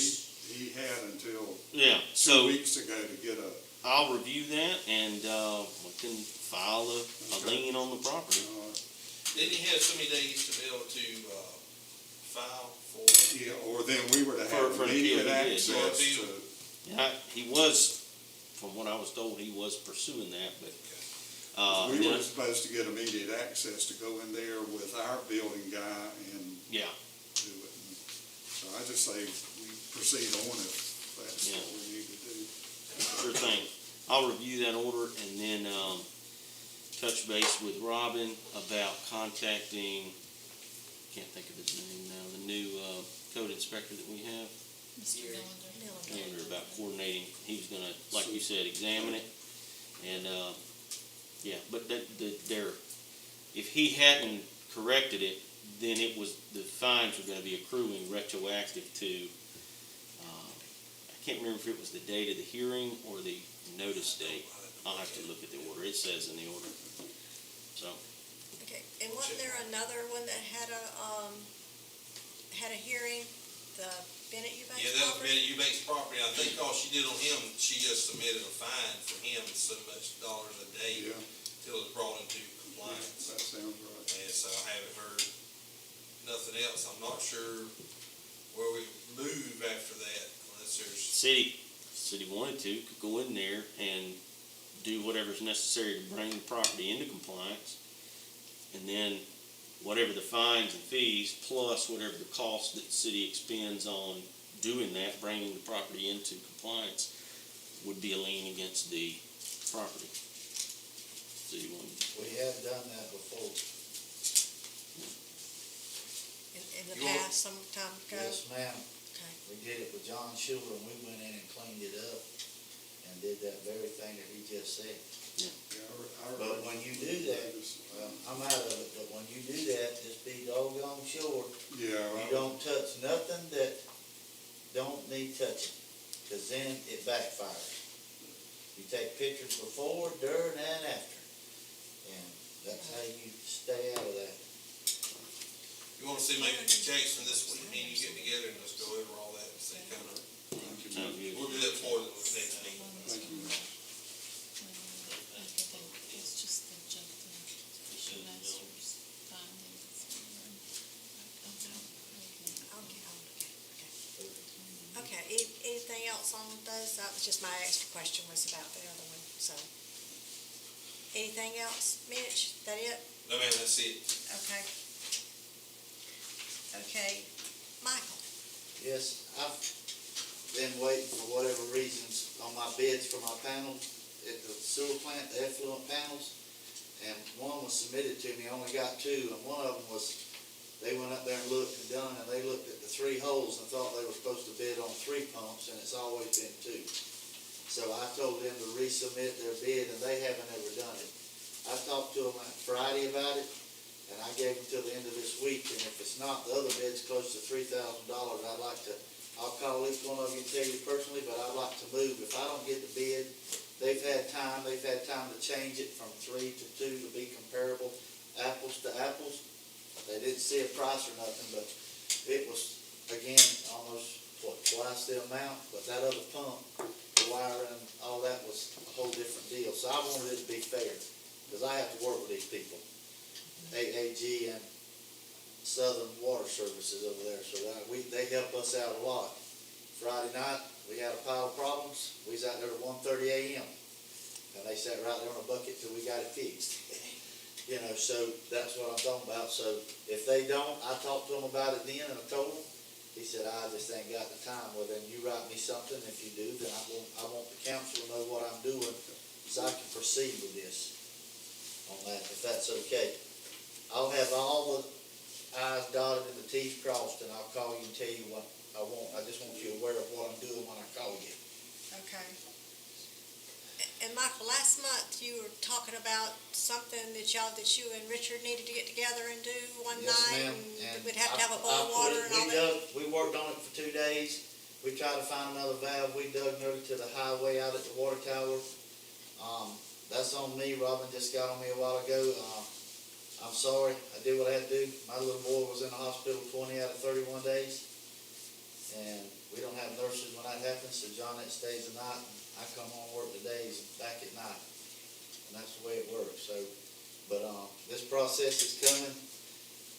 he had until Yeah, 2 so weeks ago to get a. I'll review that, and we can file a lien on the property. Didn't he have so many days to be able to, file for? Yeah, or then we were to For have an immediate appeal, he did. access For to. Yeah, he was, from what I was told, he was pursuing that, but We then- were supposed to get immediate access to go in there with our building guy and yeah, do it. And so I just say we proceed on if that's Yeah. what we need to do. sure thing. I'll review that order and then touch base with Robin about contacting, can't think of his name now, the new code inspector that we have. Mr. Miller. And we're about coordinating, he was gonna, like you said, examine it, and, yeah, but if he hadn't corrected it, then the fines were gonna be accruing retroactive to, I can't remember if it was the date of the hearing or the notice date. I'll have to look at the order, it says in the order, so. Okay, and wasn't there another one that had a hearing, the Bennett Eubanks Yeah, that was property? Bennett Eubanks property. I think all she did on him, she just submitted a fine for him, so much dollars a day Yeah, till it's brought into compliance. that sounds right. And so I haven't heard nothing else. I'm not sure where we move after that unless there's. City wanted to, could go in there and do whatever's necessary to bring the property into compliance. And then whatever the fines and fees, plus whatever the cost that the city expends on doing that, bringing the property into compliance, would be a lien against the property. City wanted. We have done that before. In the You want- past, some time ago? Yes, ma'am. Okay. We did it with John Schuler, and we went in and cleaned it up and did that very thing that he just said. Yeah, But when you do that, well, I'm out of it, but when you do that, just be doggone sure Yeah. you don't touch nothing that don't need touching, because then it backfires. You take pictures before, during, and after, and that's how you stay out of that. You wanna see maybe Jason this week, me and you get together and just go over all that and see kind of, Sounds good. we'll do that before the next meeting. Thank you. It's just the junk, special masters, findings. I'll get on to that. Okay, anything else on those? That was just my extra question was about the other one, so. Anything else, Mitch? That it? No, man, that's it. Okay. Okay, Michael? Yes, I've been waiting for whatever reasons on my bids for my panels at the sewer plant, the effluent panels. And one was submitted to me, I only got two, and one of them was, they went up there and looked and done, and they looked at the 3 holes and thought they were supposed to bid on 3 pumps, and it's always been 2. So I told them to resubmit their bid, and they haven't ever done it. I talked to them on Friday about it, and I gave them till the end of this week, and if it's not, the other bid's close to $3,000, I'd like to, I'll call each one of you and tell you personally, but I'd like to move. If I don't get the bid, they've had time to change it from 3 to 2 to be comparable, apples to apples. They didn't see a price or nothing, but it was, again, almost twice the amount, but that other pump, the wiring, all that was a whole different deal. So I wanted it to be fair, because I have to work with these people, AAG and Southern Water Services over there, so that they help us out a lot. Friday night, we had a pile of problems, we was out there at 1:30 a.m., and they sat right there on a bucket till we got it fixed. You know, so that's what I'm talking about. So if they don't, I talked to them about it then, and I told them. He said, I just ain't got the time. Well, then you write me something. If you do, then I want the council to know what I'm doing, so I can proceed with this on that, if that's okay. I'll have all the I's dotted and the T's crossed, and I'll call you and tell you what I want. I just want you aware of what I'm doing when I call you. Okay. And Michael, last month you were talking about something that you and Richard needed to get together and do one Yes, night, ma'am. and we'd have to have a boil of water and all that. We worked on it for 2 days. We tried to find another valve. We dug nearly to the highway out at the water tower. That's on me. Robin just got on me a while ago. I'm sorry. I did what I had to do. My little boy was in the hospital 20 out of 31 days. And we don't have nurses when that happens, so Johnette stays the night. I come home, work the days, and back at night, and that's the way it works. So, but this process is coming,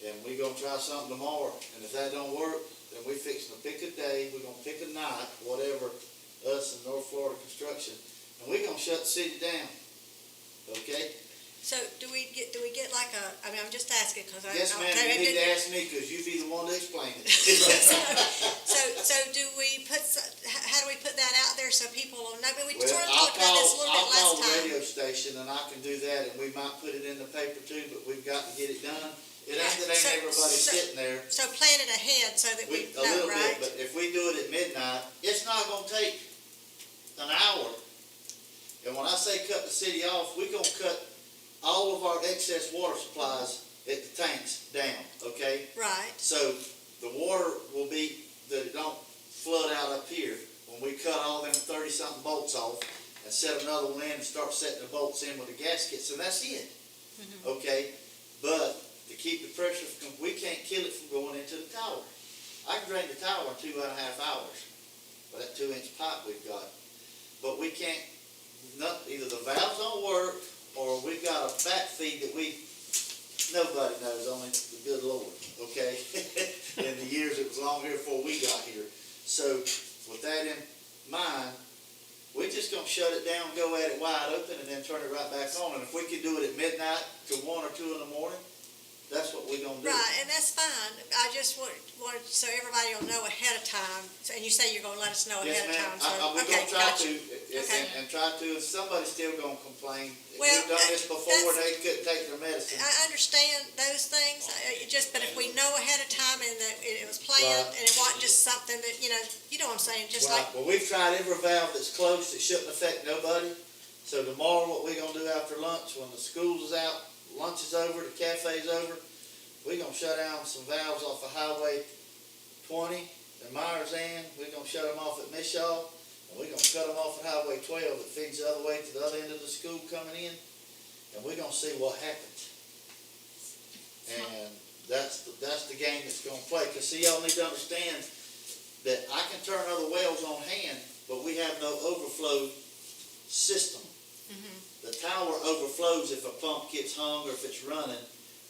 and we're gonna try something tomorrow. And if that don't work, then we fixing to pick a day. We're gonna pick a night, whatever, us and North Florida Construction, and we're gonna shut the city down. Okay? So do we get like a? I mean, I'm just asking because Yes, ma'am. You need to ask me because you be the one to explain it. So do we put? How do we put that out there so people will know? I mean, we Well, sort of talked about this a little bit I'll call last the time. radio station and I can do that, and we might put it in the paper too, but we've got to get it done. It ain't everybody sitting there. So plan it ahead so that we A know, little right? bit, but if we do it at midnight, it's not gonna take an hour. And when I say cut the city off, we're gonna cut all of our excess water supplies at the tanks down, okay? Right. So the water will be, that it don't flood out up here, when we cut all them 30-something bolts off and set another one in and start setting the bolts in with the gaskets, and that's it. Okay? But to keep the pressure from, we can't kill it from going into the tower. I can drain the tower in 2.5 hours with that 2-inch pipe we've got. But we can't, either the valves don't work, or we've got a back feed that nobody knows, only the good Lord, okay? In the years it was long here before we got here. So with that in mind, we're just gonna shut it down, go at it wide open, and then turn it right back on. And if we can do it at midnight to 1 or 2 in the morning, that's what we're gonna do. Right, and that's fine. I just wanted, so everybody will know ahead of time. And you say you're gonna let us know ahead of time. Yes, ma'am. We're Okay, gonna try gotcha. to, Okay. and try to, if somebody's still gonna complain. Well, We've done this before, they couldn't take their medicine. I understand those things, but if we know ahead of time and that it was planned Right. and it wasn't just something that, you know what I'm saying, just like, Right, well, we've tried every valve that's close that shouldn't affect nobody. So tomorrow, what we're gonna do after lunch, when the school's is out, lunch is over, the cafe's over, we're gonna shut down some valves off of Highway 20 and Myers End. We're gonna shut them off at Mishaw, and we're gonna cut them off at Highway 12 that feeds the other way to the other end of the school coming in, and we're gonna see what happens. And that's the game that's gonna play. Cause see, y'all need to understand that I can turn other wells on hand, but we have no overflow system. The tower overflows if a pump gets hung or if it's running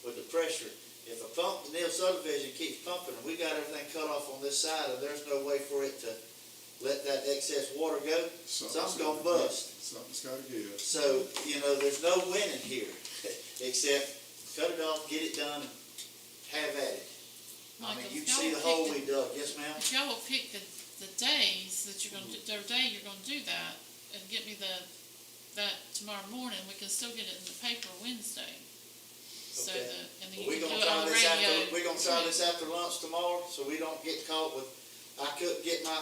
with the pressure. If a pump, the Neal subdivision keeps pumping, and we got everything cut off on this side, and there's no way for it to let that excess water go, something's gonna bust. Something's gotta give. So, there's no winning here, except cut it off, get it done, and have at it. I mean, Michael, you if can y'all see will the hole pick we dug, yes ma'am? If y'all will pick the days that you're gonna do, the day you're gonna do that, and get me that tomorrow morning, we can still get it in the paper Wednesday. So Okay. and then Well, you can do it on the we're radio. gonna try this after lunch tomorrow, so we don't get caught with, I couldn't get my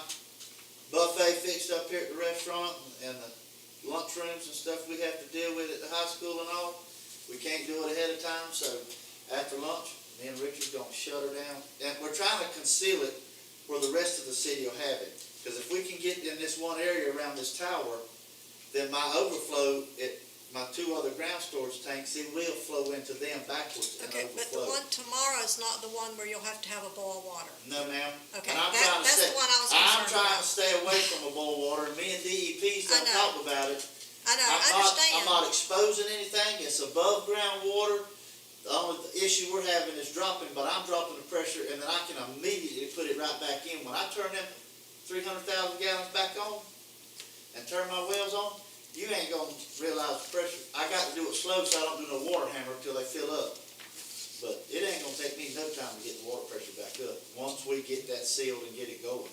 buffet fixed up here at the restaurant and the lunchrooms and stuff we have to deal with at the high school and all. We can't do it ahead of time, so after lunch, me and Richard's gonna shut her down. And we're trying to conceal it where the rest of the city will have it. Because if we can get in this one area around this tower, then my overflow at my two other ground storage tanks, it will flow into them backwards and Okay, but the overflow. one tomorrow is not the one where you'll have to have a boil water. No, ma'am. Okay, And I'm that- trying to that's stay- the one I was I'm concerned trying about. to stay away from the boil water, and me and DEP's I done know. talked about it. I know, I I'm understand. not exposing anything, it's above ground water. The only issue we're having is dropping, but I'm dropping the pressure, and then I can immediately put it right back in. When I turn them 300,000 gallons back on and turn my wells on, you ain't gonna realize the pressure. I got to do it slow so I don't do no water hammer until they fill up. But it ain't gonna take me no time to get the water pressure back up, once we get that sealed and get it going.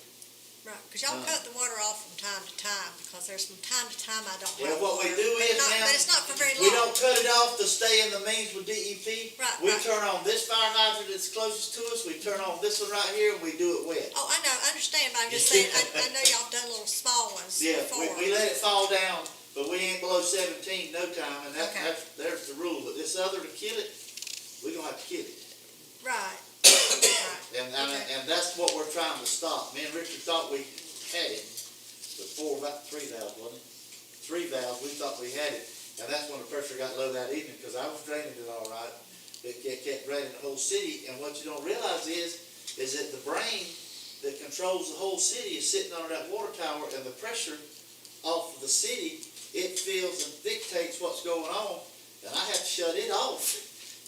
Right, because y'all cut the water off from time to time, because there's from time to time I don't have Well, what water. we do But is, not- ma'am, But it's not for very long. we don't cut it off to stay in the means with DEP. Right, We right. turn on this fire hydrant that's closest to us, we turn on this one right here, and we do it wet. Oh, I know, I understand, but I'm just saying, I know y'all done little small ones Yeah, before. we let it fall down, but we ain't below 17 no time, and Okay. there's the rule. But this other to kill it, we gonna have to kill it. Right, right. Okay. And that's what we're trying to stop. Me and Richard thought we had it, but about 3 valves, wasn't it? 3 valves, we thought we had it, and that's when the pressure got low that evening, because I was draining it all right. It kept draining the whole city, and what you don't realize is that the brain that controls the whole city is sitting under that water tower, and the pressure off of the city, it feels and dictates what's going on, and I have to shut it off,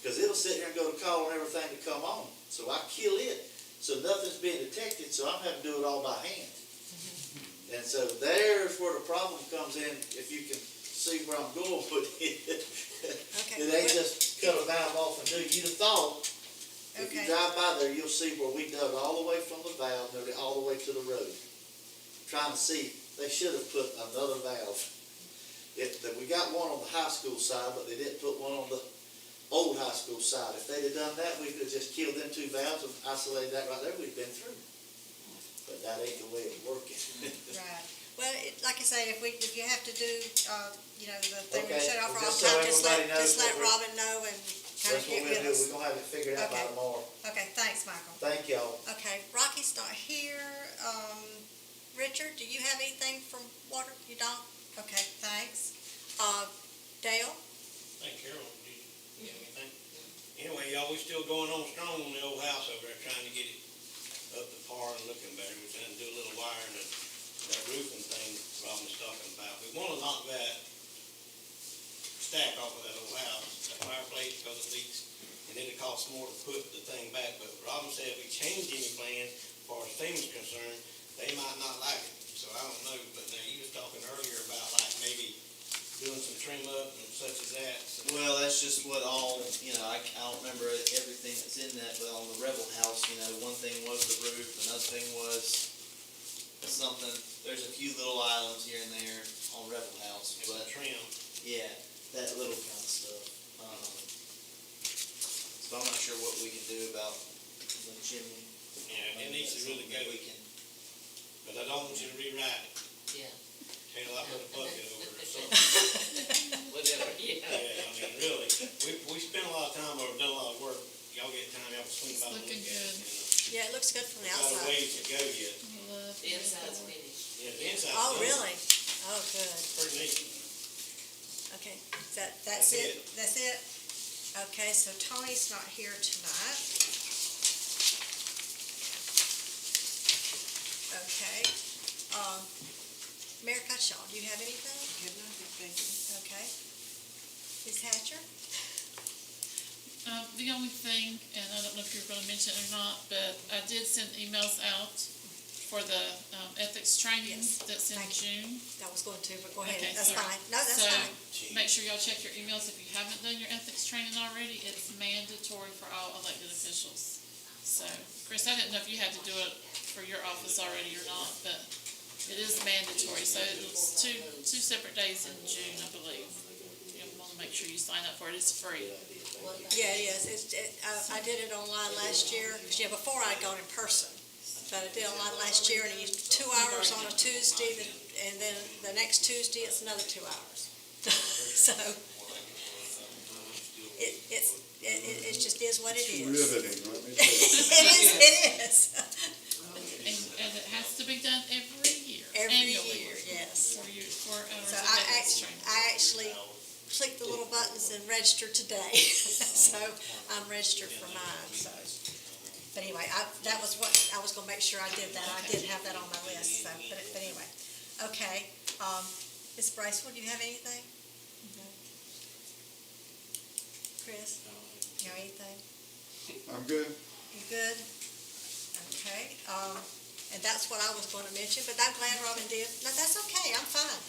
because it'll sit here and go to call on everything to come on. So I kill it, so nothing's being detected, so I'm having to do it all by hand. And so there's where the problem comes in, if you can see where I'm going with it. Okay. It ain't just cut a valve off and do. You'd have thought, if you Okay. drive by there, you'll see where we dug all the way from the valve, nearly all the way to the road. Trying to see, they should have put another valve. We got one on the high school side, but they didn't put one on the old high school side. If they'd have done that, we could have just killed them 2 valves and isolated that right there, we'd been through. But that ain't the way it's working. Right. Well, like I say, if you have to do, the thing we Okay, shut off for all just so time, just let everybody knows what we're- Robin know and kind That's of what get we'll with do, us. we're gonna have it figured out by Okay. tomorrow. Okay, thanks, Michael. Thank y'all. Okay, Rocky's not here. Richard, do you have anything from water? You don't? Okay, thanks. Dale? Hey, Carol, do you have anything? Anyway, y'all, we still going on strong on the old house over there, trying to get it up to par and looking better. We're trying to do a little wiring and that roofing thing Robin was talking about. We want to knock that stack off of that old house, that fireplace, because it leaks, and then it costs more to put the thing back. But Robin said if we change any plans, as far as FEMA's concerned, they might not like it. So I don't know, but now you was talking earlier about like maybe doing some trim up and such as that. So Well, that's just what all, I don't remember everything that's in that, but on the Rebel House, one thing was the roof, another thing was something, there's a few little items here and there on Rebel House, it's a but, trim. yeah, that little kind of stuff. So I'm not sure what we can do about the chimney. Yeah, it needs to really go, Maybe we can, but I don't want you to rewrite it. Yeah. Tell I put a bucket over it or something. Whatever, yeah. Yeah, I mean, really, we spent a lot of time over, done a lot of work. Y'all get time, y'all can swing by and look at Looking it. good. Yeah, it looks good from the Got a outside. ways to go yet. The inside's finished. Yeah, the inside's Oh, done. really? Oh, good. Pretty neat. Okay, that's it? That's it? Okay, so Tony's not here tonight. Okay. Mayor Cutshall, do you have anything? Have nothing, thank you. Okay. Ms. Hatcher? The only thing, and I don't know if you're gonna mention it or not, but I did send emails out for the ethics training Yes, that's in thank you. June. That was going to, but go ahead. Okay, That's sorry. fine. No, that's So, fine. make sure y'all check your emails if you haven't done your ethics training already. It's mandatory for all elected officials. So, Chris, I didn't know if you had to do it for your office already or not, but it is mandatory. So it's two separate days in June, I believe. You'll want to make sure you sign up for it. It's free. Yeah, it is. I did it online last year. Before I'd gone in person. But I did it online last year, and it's 2 hours on a Tuesday, and then the next Tuesday, it's another 2 hours. So, it just is what it It's is. riveting, let me tell you. It is. And it has to be done every year. Every annually, year, yes. For hours So of I ethics training. actually click the little buttons and register today. So I'm registered for mine, so. But anyway, that was what, I was gonna make sure I did that. I did have that on my list, so, but anyway. Okay, Ms. Bracewell, do you have anything? Chris, you have anything? I'm good. You good? Okay, and that's what I was gonna mention, but I'm glad Robin did. No, that's okay, I'm fine.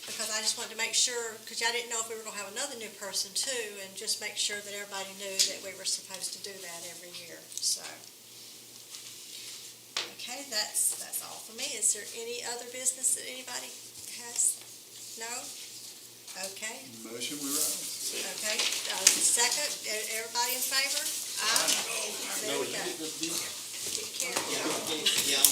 Because I just wanted to make sure, because I didn't know if we were gonna have another new person too, and just make sure that everybody knew that we were supposed to do that every year, so. Okay, that's all for me. Is there any other business that anybody has? No? Okay, Motion, we rise. okay, second, everybody in favor? Aye. There we go. Get carried. Yeah,